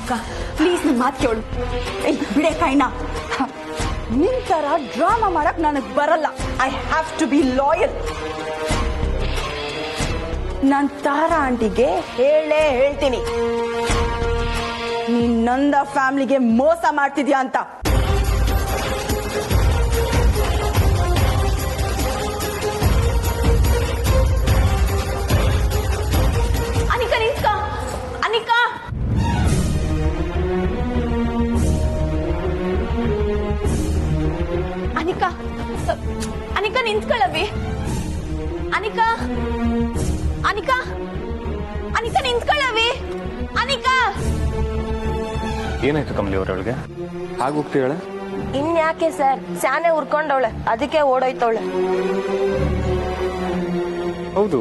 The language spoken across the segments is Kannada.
ಅಕ್ಕ ಪ್ಲೀಸ್ ನನ್ನ ಮಾತು ಕೇಳು. ಬಿಡೆ ಕೈನ. ನಿನ್ ತರ ಡ್ರಾಮಾ ಮಾಡಕ್ ನನಗ್ ಬರಲ್ಲ. I have to be loyal. ನಾನ್ ತಾರಾ ಆಂಟಿಗೆ ಹೇಳ್ತೀನಿ ನೀನ್ ನಂದ ಫ್ಯಾಮಿಲಿಗೆ ಮೋಸ ಮಾಡ್ತಿದ್ಯಾ ಅಂತ. ಅನಿಕಾ ನಿಂತ್ಕ. ಅನಿಕಾ ಅನಿಕಾ ಅನಿಕಾ ನಿಂತ್ಕೊಳ್ಳವಿ. ಅನಿಕಾ ಅನಿಕಾ ಅನಿಕಾ ನಿಂತ್ಕೊಳ್ಳವಿ. ಅನಿಕಾ ಏನಾಯ್ತು ಕಮಲಿ ಅವರೊಳಗೆ ಹಾಗೋಗ್ತೀವಳೆ? ಇನ್ಯಾಕೆ ಸರ್, ಸ್ಯಾನೆ ಉರ್ಕೊಂಡವಳೆ, ಅದಕ್ಕೆ ಓಡೋಯ್ತವಳೆ. ಹೌದು,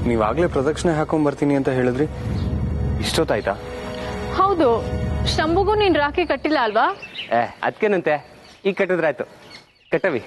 ನೀವಾಗ್ಲೇ ಪ್ರದಕ್ಷಿಣೆ ಹಾಕೊಂಡ್ ಬರ್ತೀನಿ ಅಂತ ಹೇಳಿದ್ರಿ, ಇಷ್ಟೊತ್ತಾಯ್ತಾ? ಹೌದು, ಶಂಭುಗೂ ನೀನ್ ರಾಖಿ ಕಟ್ಟಿಲ್ಲ ಅಲ್ವಾ? ಅದಕ್ಕೇನಂತೆ, ಈಗ ಕಟ್ಟಿದ್ರಾಯ್ತು. ಕಟ್ಟವಿ.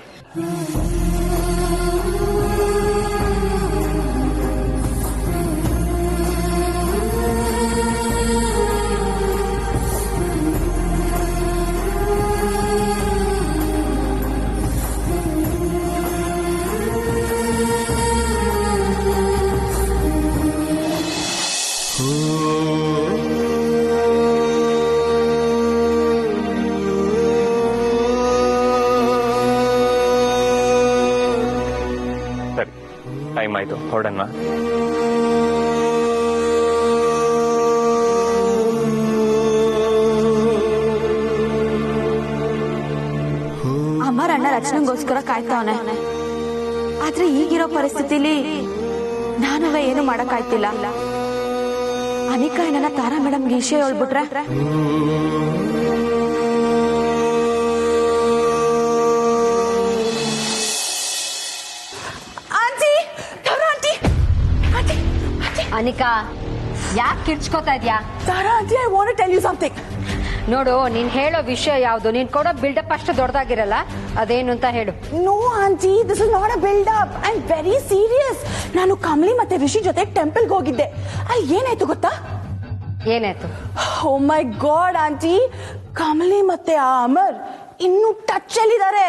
ಸರಿ, ಟೈಮ್ ಆಯ್ತು, ಹೊರಡೋಣ. ಅಮರ್ ಅಣ್ಣ ರಚನೆಗೋಸ್ಕರ ಕಾಯ್ತಾವನೆ. ಆದ್ರೆ ಈಗಿರೋ ಪರಿಸ್ಥಿತಿಲಿ ನಾನವೇ ಏನು ಮಾಡಕ್ಕಾಯ್ತಿಲ್ಲ. ಅನಿಕಾ ನನ್ನ ತಾರಾ ಮೇಡಮ್ಗೆ ವಿಷಯ ಹೇಳ್ಬಿಟ್ರೆ ಅನಿಕಾ, ಯಾಕೆ ಕಿರ್ಚ್ಕೋತಾ ಇದ್ಯಾ? Tara aunty, I want to tell you something. ನೋಡು, ನೀನ್ ಹೇಳೋ ವಿಷಯ ಯಾವ್ದು? ನೀನ್ ಕೊಡೋ ಬಿಲ್ಡಪ್ ಅಷ್ಟು ದೊಡ್ಡದಾಗಿರಲ್ಲ, ಅದೇನು ಅಂತ ಹೇಳು. No aunty, this is not a buildup. I am very serious. ನಾನು ಕಮಲಿ ಮತ್ತೆ ರಿಷಿ ಜೊತೆ ಟೆಂಪಲ್ಗೆ ಹೋಗಿದ್ದೆ. ಅಲ್ಲಿ ಏನಾಯ್ತು ಗೊತ್ತಾ? ಏನಾಯ್ತು? ಓ ಮೈ ಗಾಡ್ ಆಂಟಿ, ಕಮಲಿ ಮತ್ತೆ ಆ ಅಮರ್ ಇನ್ನೂ ಟಚ್ ಅಲ್ಲಿದ್ದಾರೆ.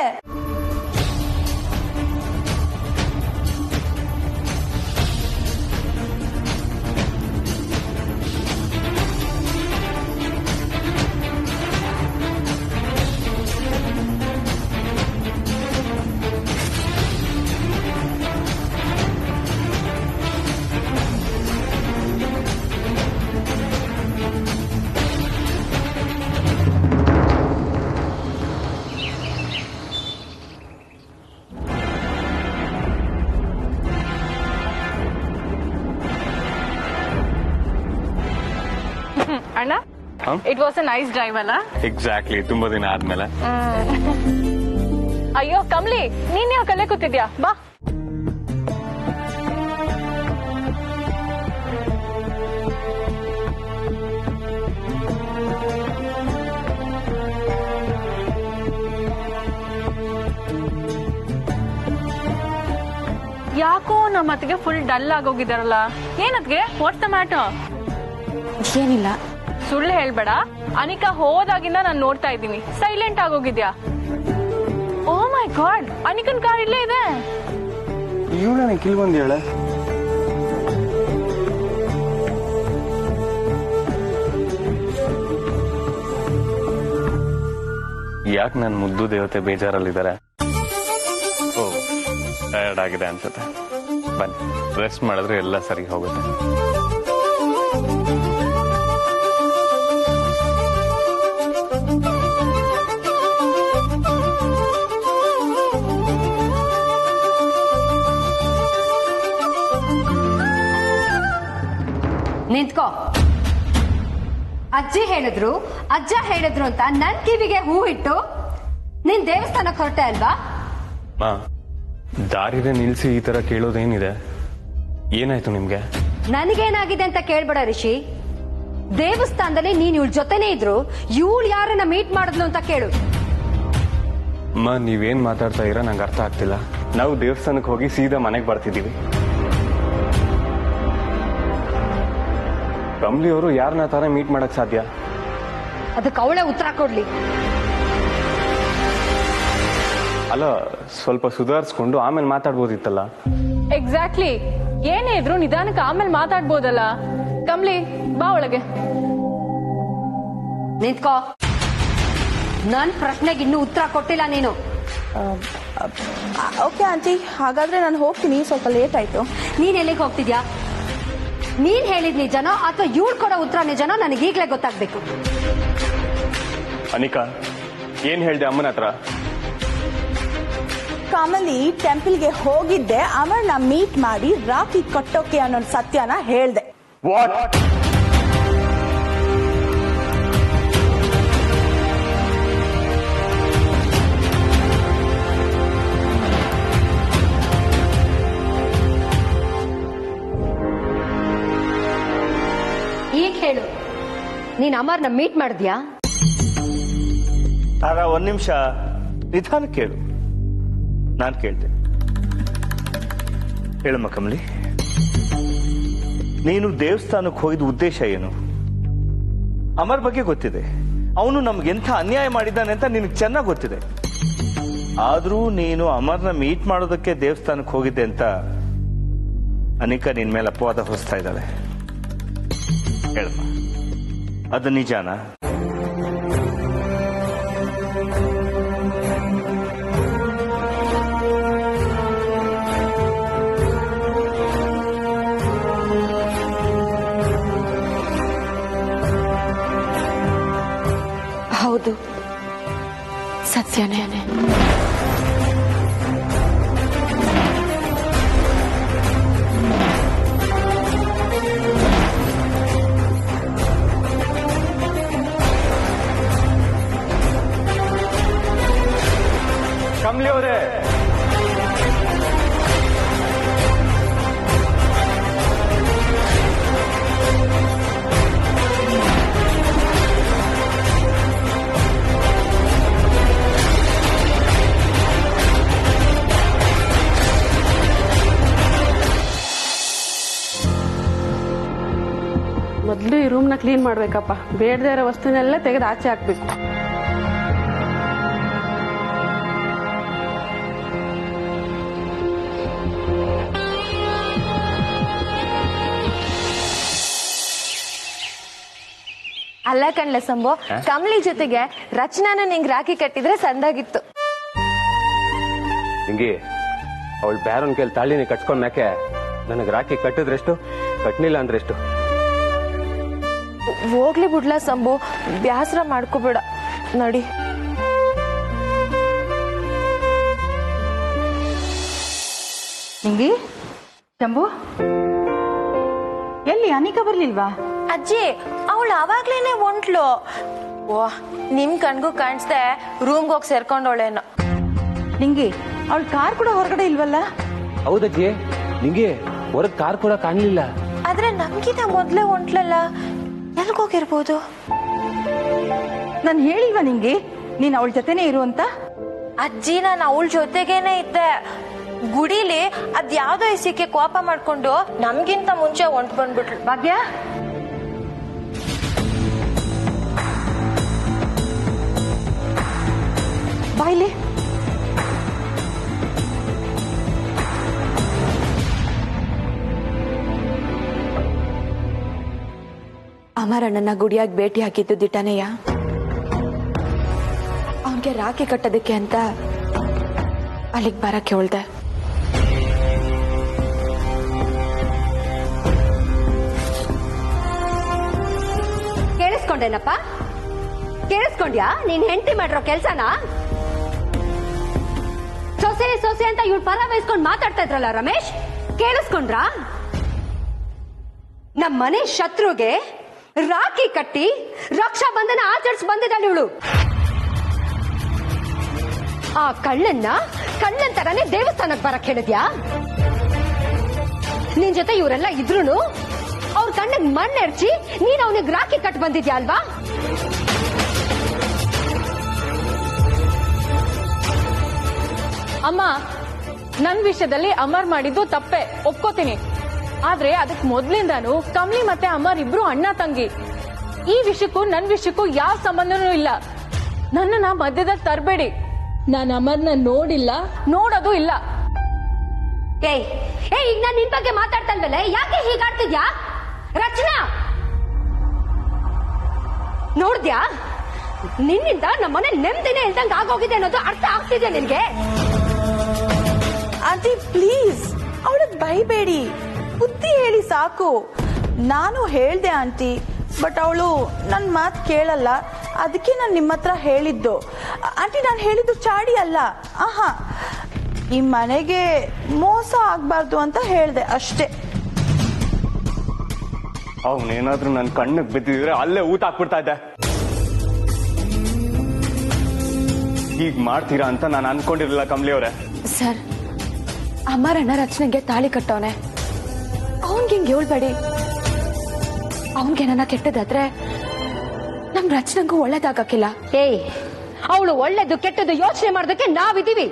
ಅಣ್ಣ, it was a nice drive ಅಲ್ಲ? ಎಕ್ಸಾಕ್ಟ್ಲಿ, ತುಂಬಾ ದಿನ ಆದ್ಮೇಲೆ. ಅಯ್ಯೋ ಕಮಲಿ, ನೀನ್ ಯಾವ ಕಲೆ ಕೂತಿದ್ಯಾ? ಬಾ. ಯಾಕೋ ನಮ್ಮ ಅತ್ತಿಗೆ ಫುಲ್ ಡಲ್ ಆಗೋಗಿದಾರಲ್ಲ, ಏನತ್ಗೆ? What's the matter? ಏನಿಲ್ಲ. ಸುಳ್ಳು ಹೇಳ್ಬೇಡ. ಅನಿಕಾ ಹೋದಾಗಿಂದ ನಾನು ನೋಡ್ತಾ ಇದ್ದೀನಿ, ಸೈಲೆಂಟ್ ಆಗೋಗಿದ್ಯಾ. ಓ ಮೈ ಗಾಡ್, ಅನಿಕನ್ ಕಾರ್ ಇಲ್ಲೇ ಇದೆ. ಇವಳೇ ಕಿಲ್ ಬಂದು ಹೇಳ. ಯಾಕೆ ನನ್ನ ಮುದ್ದು ದೇವತೆ ಬೇಜಾರಲ್ಲಿದ್ದಾರೆ? ಓ, ಟಯರ್ಡ್ ಆಗಿದೆ ಅನ್ಸುತ್ತೆ. ಬನ್ನಿ, ರೆಸ್ಟ್ ಮಾಡಿದ್ರೆ ಎಲ್ಲ ಸರಿ ಹೋಗುತ್ತೆ. ನಿಂತ್ಕೋ. ಅಜ್ಜಿ ಹೇಳಿದ್ರು, ಅಜ್ಜ ಹೇಳಿದ್ರು ಅಂತ ನನ್ ಕಿವಿಗೆ ಹೂ ಇಟ್ಟು ನೀನ್ ದೇವಸ್ಥಾನಕ್ಕೆ ಹೊರಟೆ ಅಲ್ವಾ? ದಾರಿದೆ ನಿಲ್ಸಿ ಈ ತರ ಕೇಳೋದೇನಿದೆ? ಏನಾಯ್ತು ನಿಮ್ಗೆ? ನನಗೇನಾಗಿದೆ ಅಂತ ಕೇಳ್ಬೇಡ ರಿಷಿ. ದೇವಸ್ಥಾನದಲ್ಲಿ ನೀನ್ ಇವಳ ಜೊತೆನೇ ಇದ್ರು, ಇವಳು ಯಾರನ್ನ ಮೀಟ್ ಮಾಡಿದ್ಲು ಅಂತ ಕೇಳು. ನೀವೇನ್ ಮಾತಾಡ್ತಾ ಇರ ನಂಗೆ ಅರ್ಥ ಆಗ್ತಿಲ್ಲ. ನಾವು ದೇವಸ್ಥಾನಕ್ಕೆ ಹೋಗಿ ಸೀದಾ ಮನೆಗೆ ಬರ್ತಿದೀವಿ. ಕಮಲಿ ಅವರು ಯಾರನ್ನ ತರ ಮೀಟ್ ಮಾಡಕ್ ಸಾಧ್ಯ? ಅದಕ್ಕೆ ಅವಳೇ ಉತ್ತರ ಕೊಡ್ಲಿ. ಅಲ್ಲ, ಸ್ವಲ್ಪ ಸುಧಾರಿಸ್ಕೊಂಡು ಆಮೇಲೆ ಮಾತಾಡ್ಬೋದಿತ್ತಲ್ಲ. ಎಕ್ಸಾಕ್ಟ್ಲಿ, ಏನೇ ಇದ್ರು ನಿಧಾನಕ್ಕೆ ಆಮೇಲೆ ಮಾತಾಡ್ಬೋದಲ್ಲ. ಕಮ್ಲಿ, ಬಾ ಒಳಗೆ. ನಿಂತ್ಕೋ. ನನ್ ಪ್ರಶ್ನೆಗೆ ಇನ್ನೂ ಉತ್ತರ ಕೊಟ್ಟಿಲ್ಲ ನೀನು. ಓಕೆ ಆಂಟಿ, ಹಾಗಾದ್ರೆ ನಾನು ಹೋಗ್ತೀನಿ, ಸ್ವಲ್ಪ ಲೇಟ್ ಆಯ್ತು. ನೀನ್ ಎಲ್ಲಿಗೆ ಹೋಗ್ತಿದ್ಯಾ? ನೀನ್ ಹೇಳಿದ್ ನಿಜನೋ ಅಥವಾ ಇವ್ಳು ಕೊಡೋ ಉತ್ತರ ನಿಜನೋ ನನಗೆ ಈಗ್ಲೇ ಗೊತ್ತಾಗ್ಬೇಕು. ಅನಿಕಾ, ಏನ್ ಹೇಳ್ದೆ ಅಮ್ಮನ ಹತ್ರ? ಕಾಮಲಿ ಟೆಂಪಲ್ಗೆ ಹೋಗಿದ್ದೆ, ಅಮರ್ನ ಮೀಟ್ ಮಾಡಿ ರಾಖಿ ಕಟ್ಟೋಕೆ ಅನ್ನೋ ಸತ್ಯನ ಹೇಳ್ದೆ. ವಾಟ್? ಈಗ ಹೇಳು, ನೀನ್ ಅಮರ್ನ ಮೀಟ್ ಮಾಡಿದ್ಯಾ? ತಾರಾ, ಒಂದ್ ನಿಮಿಷ ನಿಧಾನ ಕೇಳು. ನಾನು ಕೇಳ್ತೇನೆ. ಹೇಳಮ್ಮ ಕಮಲಿ, ನೀನು ದೇವಸ್ಥಾನಕ್ಕೆ ಹೋಗಿದ ಉದ್ದೇಶ ಏನು? ಅಮರ್ ಬಗ್ಗೆ ಗೊತ್ತಿದೆ, ಅವನು ನಮ್ಗೆಂಥ ಅನ್ಯಾಯ ಮಾಡಿದ್ದಾನೆ ಅಂತ ನಿನಗೆ ಚೆನ್ನಾಗಿ ಗೊತ್ತಿದೆ. ಆದ್ರೂ ನೀನು ಅಮರ್ನ ಮೀಟ್ ಮಾಡೋದಕ್ಕೆ ದೇವಸ್ಥಾನಕ್ಕೆ ಹೋಗಿದ್ದೆ ಅಂತ ಅನಿಕಾ ನಿನ್ ಮೇಲೆ ಅಪವಾದ ಹೊರಿಸ್ತಾ ಇದ್ದಾಳೆ. ಹೇಳಮ್ಮ, ಅದು ನಿಜಾನಾ? ಹೌದು, ಸತ್ಯನೇ. ಕಮ್ಲಿ ಅವರೇ, ಮೊದಲು ಈ ರೂಮ್ನ ಕ್ಲೀನ್ ಮಾಡ್ಬೇಕಪ್ಪ. ಬೇಡದೇ ಇರೋ ವಸ್ತುನೆಲ್ಲ ತೆಗೆದು ಆಚೆ ಹಾಕ್ಬೇಕು. ಅಲ್ಲ ಕಣ್ಲ ಸಂಭು, ಕಮಲಿ ಜೊತೆಗೆ ರಚನಾನ ನಿಂಗ್ ರಾಖಿ ಕಟ್ಟಿದ್ರೆ ಸಂದಾಗಿತ್ತು. ಹಿಂಗಿ ಅವಳು ಬ್ಯಾರನ್ ಕೈಲಿ ತಾಳಿನಿ ಕಟ್ಸ್ಕೊಂಡ್ ಮ್ಯಾಕೆ ನನಗ್ ರಾಖಿ ಕಟ್ಟಿದ್ರೆಷ್ಟು, ಕಟ್ನಿಲ್ಲ ಅಂದ್ರೆಷ್ಟು? ಹೋಗ್ಲಿ ಬಿಡ್ಲಾ ಸಂಭು, ಬ್ಯಾಸರ ಮಾಡ್ಕೋಬೇಡ, ನಡಿ. ನಿಂಗಿ, ಶಂಭು, ಎಲ್ಲಿ ಅನಿಕಾ ಬರ್ಲಿಲ್ವಾ? ಅಜ್ಜಿ, ಅವಳು ಅವಾಗ್ಲೇನೆ ಹೊಂಟ್ಲು. ಓ, ನಿಮ್ ಕಣ್ಗೂ ಕಾಣಿಸ್ದೆ ರೂಮ್ಗೆ ಹೋಗಿ ಸೇರ್ಕೊಂಡವಳೇನೋ. ನಿಂಗಿ, ಅವಳ ಕಾರ್ ಕೂಡ ಹೊರಗಡೆ ಇಲ್ವಲ್ಲ? ಹೌದಜ್ಜಿ, ನಿಂಗೆ ಹೊರಗ್ ಕಾರ್ ಕೂಡ ಕಾಣ್ಲಿಲ್ಲ. ಆದ್ರೆ ನಮ್ಗಿಂತ ಮೊದ್ಲೇ ಹೊಂಟ್ಲಲ್ಲ, ಎಲ್ಗೋಗಿರ್ಬೋದು? ನಾನು ಹೇಳಿಲ್ವಾ ನಿಂಗೆ ನೀನ್ ಅವಳ ಜೊತೆನೆ ಇರು ಅಂತ? ಅಜ್ಜಿ, ನಾನು ಅವಳ ಜೊತೆಗೇನೆ ಇದ್ದೆ. ಗುಡಿಲಿ ಅದ್ಯಾವ್ದೋ ಇಸಿಕೆ ಕೋಪ ಮಾಡ್ಕೊಂಡು ನಮ್ಗಿಂತ ಮುಂಚೆ ಹೊಂಟ್ ಬಂದ್ಬಿಟ್ಲು. ಭಾಗ್ಯ, ಬಾಯ್ಲಿ. ಅಮರಣ್ಣನ ಗುಡಿಯಾಗಿ ಭೇಟಿ ಹಾಕಿದ್ದು ದಿಟನೆಯ? ಅವನ್ಗೆ ರಾಖಿ ಕಟ್ಟೋದಕ್ಕೆ ಅಂತ ಅಲ್ಲಿಗೆ ಬರಕ್ಕೆ ಹೇಳ್ದೆ. ಕೇಳಿಸ್ಕೊಂಡೇನಪ್ಪ? ಕೇಳಿಸ್ಕೊಂಡ್ಯಾ? ನೀನ್ ಹೆಂಡತಿ ಮಾಡಿರೋ ಕೆಲ್ಸನ? ಸೊಸೆ ಸೊಸೆ ಅಂತ ಇವ್ಳು ಪರ ವಹಿಸ್ಕೊಂಡು ಮಾತಾಡ್ತಾ ಇದ್ರಲ್ಲ ರಮೇಶ್, ಕೇಳಿಸ್ಕೊಂಡ್ರ? ನಮ್ಮ ಮನೆ ಶತ್ರುಗೆ ರಾಖಿ ಕಟ್ಟಿ ರಕ್ಷಾ ಬಂಧನ ಆಚರಿಸಿ ಬಂದಿದ್ದಾಳೆ ಇವಳು. ಆ ಕಳ್ಳನ್ ತರಾನೇ ದೇವಸ್ಥಾನಕ್ಕೆ ಬರಕ್ ಹೇಳಿದ್ಯಾ? ನಿನ್ ಜೊತೆ ಇವರೆಲ್ಲ ಇದ್ರೂನು ಅವ್ರ ಕಣ್ಣಿಗೆ ಮಣ್ಣೆರ್ಚಿ ನೀನ್ ಅವನಿಗೆ ರಾಖಿ ಕಟ್ ಬಂದಿದ್ಯಾ ಅಲ್ವಾ? ಅಮ್ಮ, ನನ್ ವಿಷಯದಲ್ಲಿ ಅಮರ್ ಮಾಡಿದ್ದು ತಪ್ಪೆ, ಒಪ್ಕೋತೀನಿ. ಆದ್ರೆ ಅದಕ್ ಮೊದ್ಲಿಂದಾನು ಕಮ್ಲಿ ಮತ್ತೆ ಅಮರ್ ಇಬ್ರು ಅಣ್ಣ ತಂಗಿ. ಈ ವಿಷಯಕ್ಕೂ ನನ್ ವಿಷಯಕ್ಕೂ ಯಾವ ಸಂಬಂಧನೂ ಇಲ್ಲ. ನನ್ನನ್ನ ಮಧ್ಯದಲ್ಲಿ ತರಬೇಡಿ. ನಾನು ಅಮರ್ನ ನೋಡಿಲ್ಲ, ನೋಡೋದು ಇಲ್ಲ. ಏಯ್ ಏಯ್, ಈಗ ನಾನು ನಿನ್ ಬಗ್ಗೆ ಮಾತಾಡ್ತಾ ಇಲ್ವಲ್ಲ, ಯಾಕೆ ಹೀಗಾಡ್ತಿದ್ಯಾ? ರಚನಾ, ನೋಡ್ದ್ಯಾ? ನಿನ್ನಿಂದ ನಮ್ಮನೆ ನೆಮ್ಮದಿನೇ ಇಲ್ದಂಗೆ ಆಗೋಗಿದೆ ಅನ್ನೋದು ಅರ್ಥ ಆಗ್ತಿದ್ಯಾ ನಿನ್ಗೆ? ಆಂಟಿ ಪ್ಲೀಸ್ ಅವಳಿಗೆ ಬೈಬೇಡಿ, ಬುದ್ಧಿ ಹೇಳಿ ಸಾಕು. ನಾನು ಹೇಳ್ದೆ ಆಂಟಿ, ಬಟ್ ಅವಳು ನನ್ನ ಮಾತು ಕೇಳಲ್ಲ. ಅದಕ್ಕೆ ನಾನು ನಿಮ್ಮ ಹತ್ರ ಹೇಳಿದ್ದು. ಆಂಟಿ, ನಾನು ಹೇಳಿದ್ದು ಚಾಡಿ ಅಲ್ಲ. ಆಹಾ, ಈ ಮನೆಗೆ ಮೋಸ ಆಗ್ಬಾರ್ದು ಅಂತ ಹೇಳ್ದೆ ಅಷ್ಟೇ. ಅವನೇನಾದ್ರೂ ನನ್ನ ಕಣ್ಣಿಗೆ ಬಿದ್ದಿದ್ರೆ ಅಲ್ಲೇ ಊಟ ಹಾಕ್ಬಿಡ್ತಾ ಇದ್ದೆ. ಹೀಗ್ ಮಾಡ್ತೀರಾ ಅಂತ ನಾನು ಅನ್ಕೊಂಡಿರ್ಲಿಲ್ಲ ಕಮಲಿ ಅವರೇ. ಸರ್, ಅಮರಣ್ಣ ರಚನೆಗೆ ತಾಳಿ ಕಟ್ಟವನೆ, ಅವನ್ಗೆ ಹಿಂಗೆ ಹೇಳ್ಬೇಡಿ. ಅವನ್ಗೇನ ಕೆಟ್ಟದಾದ್ರೆ ನಮ್ ರಚನೆಗೂ ಒಳ್ಳೇದಾಗಕ್ಕಿಲ್ಲ. ಏಯ್, ಅವಳು ಒಳ್ಳೇದು ಕೆಟ್ಟದ್ದು ಯೋಚನೆ ಮಾಡೋದಕ್ಕೆ ನಾವಿದೀವಿ.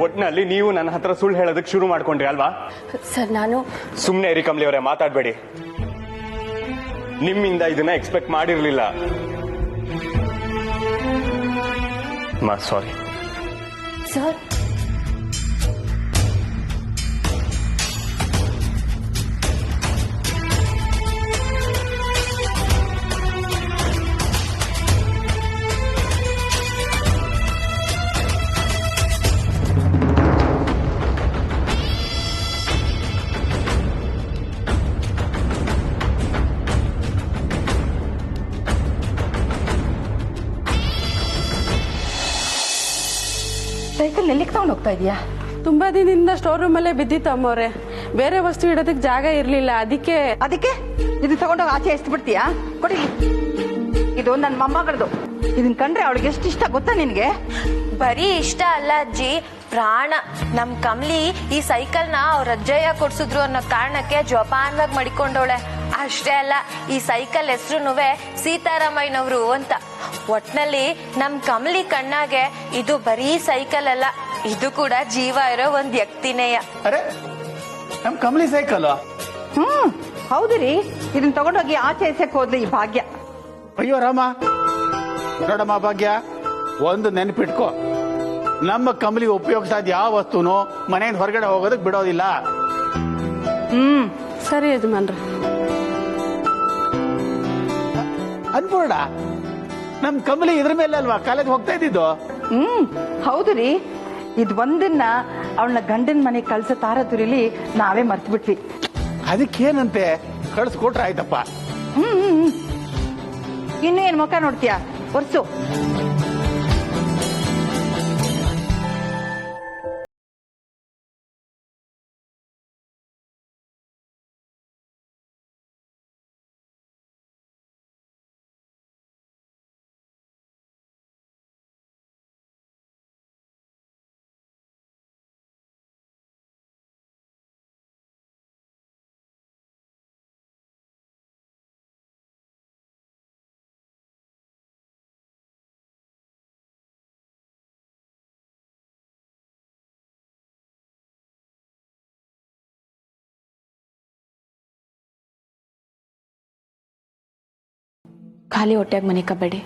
ಒಟ್ನಲ್ಲಿ ನೀವು ನನ್ನ ಹತ್ರ ಸುಳ್ಳು ಹೇಳೋದಕ್ಕೆ ಶುರು ಮಾಡ್ಕೊಂಡ್ರಿ ಅಲ್ವಾ? ಸರ್, ನಾನು ಸುಮ್ನೆ ಇರಿ ಕಮಲಿ ಅವರೇ, ಮಾತಾಡ್ಬೇಡಿ. ನಿಮ್ಮಿಂದ ಇದನ್ನ ಎಕ್ಸ್ಪೆಕ್ಟ್ ಮಾಡಿರ್ಲಿಲ್ಲ. Sorry sir. ಸೈಕಲ್ ಎಲ್ಲಿಗೆ ತಗೊಂಡು ಹೋಗ್ತಾ ಇದೀಯಾ? ತುಂಬಾ ದಿನದಿಂದ ಸ್ಟೋರ್ ರೂಮ್ ಅಲ್ಲೇ ಬಿದ್ದಿತ್ತು ಅಮ್ಮವ್ರೆ. ಬೇರೆ ವಸ್ತು ಇಡೋದಕ್ಕೆ ಜಾಗ ಇರ್ಲಿಲ್ಲ, ಅದಕ್ಕೆ ಇದು ತಗೊಂಡೋಗಿ ಆಚೆ ಎಸ್ತು ಬಿಡ್ತೀಯಾ? ಕೊಡಿ, ಇದು ನನ್ನ ಮೊಮ್ಮಗಳದು. ಇದನ್ ಕಂಡ್ರೆ ಅವಳಿಗೆ ಎಷ್ಟು ಇಷ್ಟ ಗೊತ್ತಾ ನಿನ್ಗೆ? ಬರೀ ಇಷ್ಟ ಅಲ್ಲ ಅಜ್ಜಿ, ಪ್ರಾಣ. ನಮ್ ಕಮ್ಲಿ ಈ ಸೈಕಲ್ ನ ಅವ್ರ ಅಜ್ಜಯ್ಯ ಕೊಡ್ಸಿದ್ರು ಅನ್ನೋ ಕಾರಣಕ್ಕೆ ಜೋಪಾನವಾಗಿ ಮಡಿಕೊಂಡವಳೆ. ಅಷ್ಟೇ ಅಲ್ಲ, ಈ ಸೈಕಲ್ ಹೆಸರುನುವೆ ಸೀತಾರಾಮಯ್ಯನವರು ಅಂತ. ಒಟ್ನಲ್ಲಿ ನಮ್ ಕಮ್ಲಿ ಕಣ್ಣಾಗೆ ಇದು ಬರೀ ಸೈಕಲ್ ಅಲ್ಲ, ಇದು ಕೂಡ ಜೀವ ಇರೋ ಒಂದ್ ವ್ಯಕ್ತಿನೇಯ. ಅರೆ, ನಮ್ ಕಮಲಿ ಸೈಕಲ್? ಹೌದ್ರಿ. ಇದನ್ನ ತಗೊಂಡೋಗಿ ಆಚೆ ಎಸೆಕ್ ಹೋದ್ಲಿ ಈ ಭಾಗ್ಯ. ಅಯ್ಯೋ ರಾಮ, ನೋಡಮ್ಮ ಭಾಗ್ಯ, ಒಂದು ನೆನಪಿಟ್ಕೋ, ನಮ್ಮ ಕಮಲಿ ಉಪಯೋಗಿಸೋದ್ ಯಾವ ವಸ್ತುನು ಮನೆಯಿಂದ ಹೊರಗಡೆ ಹೋಗೋದಕ್ ಬಿಡೋದಿಲ್ಲ. ಸರಿ ಯಜಮಾನ್ರಿ. ಅನ್ಪೂರ್ಣ, ನಮ್ ಕಮಲಿ ಇದ್ರ ಮೇಲೆ ಅಲ್ವಾ ಕಾಲೇಜ್ ಹೋಗ್ತಾ ಇದ್ದಿದ್ದು? ಹೌದ್ರಿ. ಇದ್ ಒಂದನ್ನ ಅವಳನ್ನ ಗಂಡನ ಮನೆಗೆ ಕಳ್ಸೋ ತಾರತುರಿಲಿ ನಾವೇ ಮರ್ತು ಬಿಟ್ವಿ. ಅದಕ್ಕೇನಂತೆ, ಕಳ್ಸ್ಕೊಟ್ರ ಆಯ್ತಪ್ಪ. ಇನ್ನು ಏನ್ ಮುಖ ನೋಡ್ತೀಯಾ? ಒರ್ಸು. ಖಾಲಿ ಹೊಟ್ಟೆಗೆ ಮನೆ ಕಬೇಡಿ.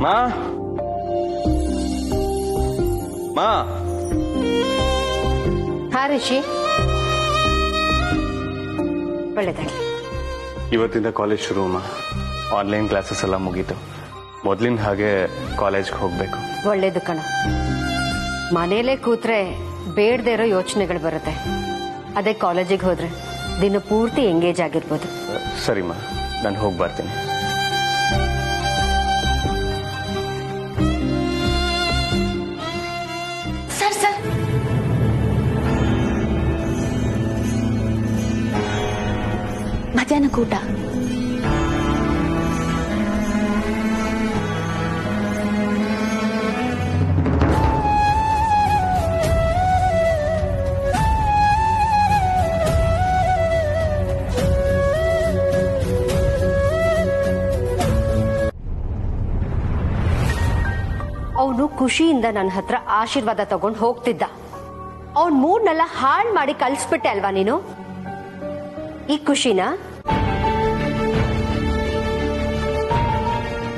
ಮಾ ಮಾ ಹಾ ರಿಷಿ, ಒಳ್ಳೇದಾಗಿ. ಇವತ್ತಿಂದ ಕಾಲೇಜ್ ಶುರು ಅಮ್ಮ. ಆನ್ಲೈನ್ ಕ್ಲಾಸಸ್ ಎಲ್ಲ ಮುಗೀತು. ಮೊದ್ಲಿನ ಹಾಗೆ ಕಾಲೇಜ್ಗೆ ಹೋಗ್ಬೇಕು. ಒಳ್ಳೇದು ಕಣ. ಮನೇಲೇ ಕೂತ್ರೆ ಬೇಡದೇ ಇರೋ ಯೋಚನೆಗಳು ಬರುತ್ತೆ. ಅದೇ ಕಾಲೇಜಿಗೆ ಹೋದ್ರೆ ದಿನ ಪೂರ್ತಿ ಎಂಗೇಜ್ ಆಗಿರ್ಬೋದು. ಸರಿಮ್ಮ, ನಾನು ಹೋಗಿ ಬರ್ತೀನಿ. ಸರ್ ಮಧ್ಯಾಹ್ನ ಊಟ ಅವನು ಖುಷಿಯಿಂದ ನನ್ನ ಹತ್ರ ಆಶೀರ್ವಾದ ತಗೊಂಡು ಹೋಗ್ತಿದ್ದ. ಅವನ್ ಮೂಡ್ನೆಲ್ಲ ಹಾಳು ಮಾಡಿ ಕಳಿಸ್ಬಿಟ್ಟೆ ಅಲ್ವಾ ನೀನು? ಈ ಖುಷಿನ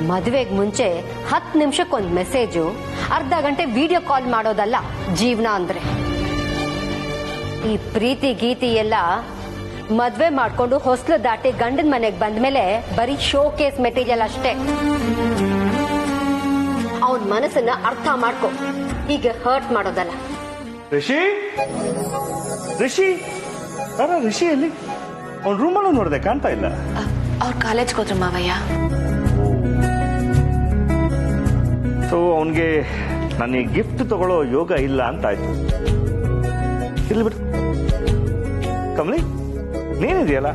ಮದುವೆಗೆ ಮುಂಚೆ 10 ನಿಮಿಷಕ್ಕೊಂದು ಮೆಸೇಜು, ಅರ್ಧ ಗಂಟೆ ವಿಡಿಯೋ ಕಾಲ್ ಮಾಡೋದಲ್ಲ ಜೀವನ ಅಂದ್ರೆ. ಈ ಪ್ರೀತಿ ಗೀತಿ ಎಲ್ಲ ಮದ್ವೆ ಮಾಡ್ಕೊಂಡು ಹೊಸ್ಲು ದಾಟಿ ಗಂಡನ ಮನೆಗೆ ಬಂದ್ಮೇಲೆ ಬರೀ ಶೋ ಕೇಸ್ ಮೆಟೀರಿಯಲ್ ಅಷ್ಟೇ. ಅವನ್ ಮನಸ್ಸನ್ನ ಅರ್ಥ ಮಾಡ್ಕೊ, ಹೀಗೆ ಹರ್ಟ್ ಮಾಡೋದಲ್ಲ. ರಿಷಿ ರಿಷಿ ರಿಷಿಯಲ್ಲಿ ಅವ್ನ ರೂಮಲ್ಲೂ ನೋಡಿದೆ, ಕಾಣ್ತಾ ಇಲ್ಲ. ಅವ್ರ ಕಾಲೇಜ್ಗೆ ಹೋದ್ರು ಮಾವಯ್ಯ. ಸೊ ಅವನಿಗೆ ನನಗೆ ಗಿಫ್ಟ್ ತಗೊಳ್ಳೋ ಯೋಗ ಇಲ್ಲ ಅಂತ ಆಯ್ತು. ಇಲ್ಲಿ ಬಿಟ್ಟು ಕಮಲಿ, ನೀನಿದೆಯಲ್ಲ,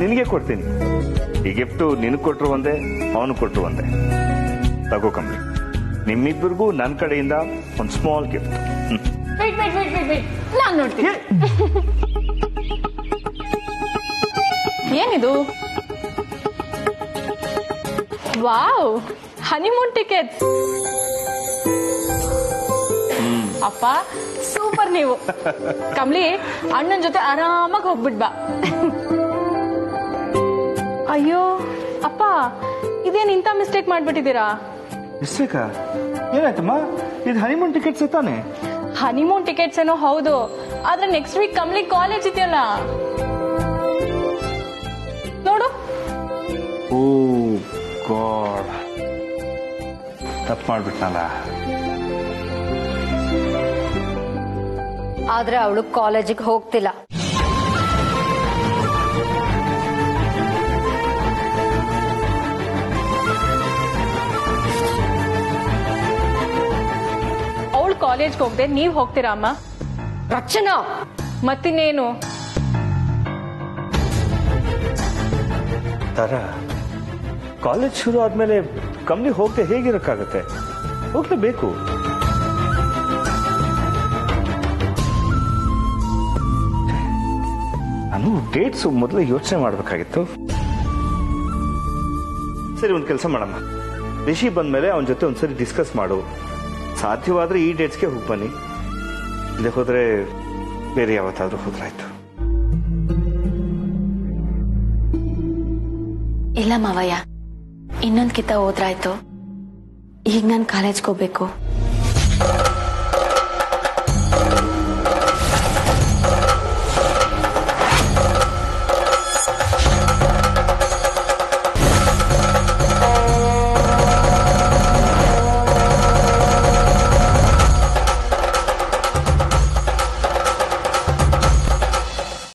ನಿನಗೆ ಕೊಡ್ತೀನಿ. ಈ ಗಿಫ್ಟು ನಿನಗೆ ಕೊಟ್ಟರು ಒಂದೇ, ಅವನು ಕೊಟ್ಟರು ಒಂದೇ. ತಗೋ ಕಮಲಿ, ನಿಮ್ಮಿಬ್ಬರಿಗೂ ನನ್ನ ಕಡೆಯಿಂದ ಒಂದು ಸ್ಮಾಲ್ ಗಿಫ್ಟ್. ನಾನ್ ನೋಡ್ತೀನಿ. ಏನಿದು? Wow, honeymoon tickets. ಅಪ್ಪ ಸೂಪರ್ ನೀವು. ಕಮ್ಲಿ, ಅಣ್ಣನ ಜೊತೆ ಆರಾಮಾಗಿ ಹೋಗ್ಬಿಟ್ ಬಾ. ಅಯ್ಯೋ ಅಪ್ಪ, ಇದೇನ್ ಇಂಥ ಮಿಸ್ಟೇಕ್ ಮಾಡ್ಬಿಟ್ಟಿದ್ದೀರಾ? ಮಿಸ್ಟೇಕಾ? ಏನಾಯ್ತಮ್ಮ? ಇದು ಹನಿಮೂನ್ ಟಿಕೆಟ್ಸ್ ತಾನೆ? ಹನಿಮೂನ್ ಟಿಕೆಟ್ಸ್ ಏನೋ ಹೌದು, ಆದ್ರೆ ನೆಕ್ಸ್ಟ್ ವೀಕ್ ಕಮ್ಲಿ ಕಾಲೇಜ್ ಇದೆಯಲ್ಲ, ನೋಡು. ಓ ಗಾಡ್, ತಪ್ಪು ಮಾಡ್ಬಿಟ್ನಲ್ಲ. ಆದ್ರೆ ಅವಳು ಕಾಲೇಜಿಗೆ ಹೋಗ್ತಿಲ್ಲ. ಅವಳು ಕಾಲೇಜ್ಗೆ ಹೋಗದೆ ನೀವ್ ಹೋಗ್ತೀರಾ ಅಮ್ಮ? ರಚನಾ, ಮತ್ತಿನ್ನೇನು? ತರ ಕಾಲೇಜ್ ಶುರು ಆದ್ಮೇಲೆ ಕಮ್ಮಿ ಹೋಗದೆ ಹೇಗಿರಕ್ಕಾಗತ್ತೆ? ಹೋಗ್ಲೇಬೇಕು. ನಾನು ಡೇಟ್ಸ್ ಮೊದಲು ಯೋಚನೆ ಮಾಡ್ಬೇಕಾಗಿತ್ತು. ಸರಿ, ಒಂದು ಕೆಲಸ ಮಾಡಮ್ಮ. ರಿಷಿ ಬಂದ್ಮೇಲೆ ಅವನ ಜೊತೆ ಒಂದ್ಸರಿ ಡಿಸ್ಕಸ್ ಮಾಡು. ಸಾಧ್ಯವಾದ್ರೆ ಈ ಡೇಟ್ಸ್ಗೆ ಹೋಗಿ ಬನ್ನಿ, ಇಲ್ಲೇ ಹೋದ್ರೆ ಬೇರೆ ಯಾವತ್ತಾದ್ರೂ ಹೋದ್ರಾಯ್ತು. ಇಲ್ಲ ಮಾವಯ್ಯ, ಇನ್ನೊಂದ್ ಕಿತ್ತ ಹೋದ್ರಾಯ್ತು. ಈಗ ನಾನು ಕಾಲೇಜ್ಗೆ ಹೋಗ್ಬೇಕು.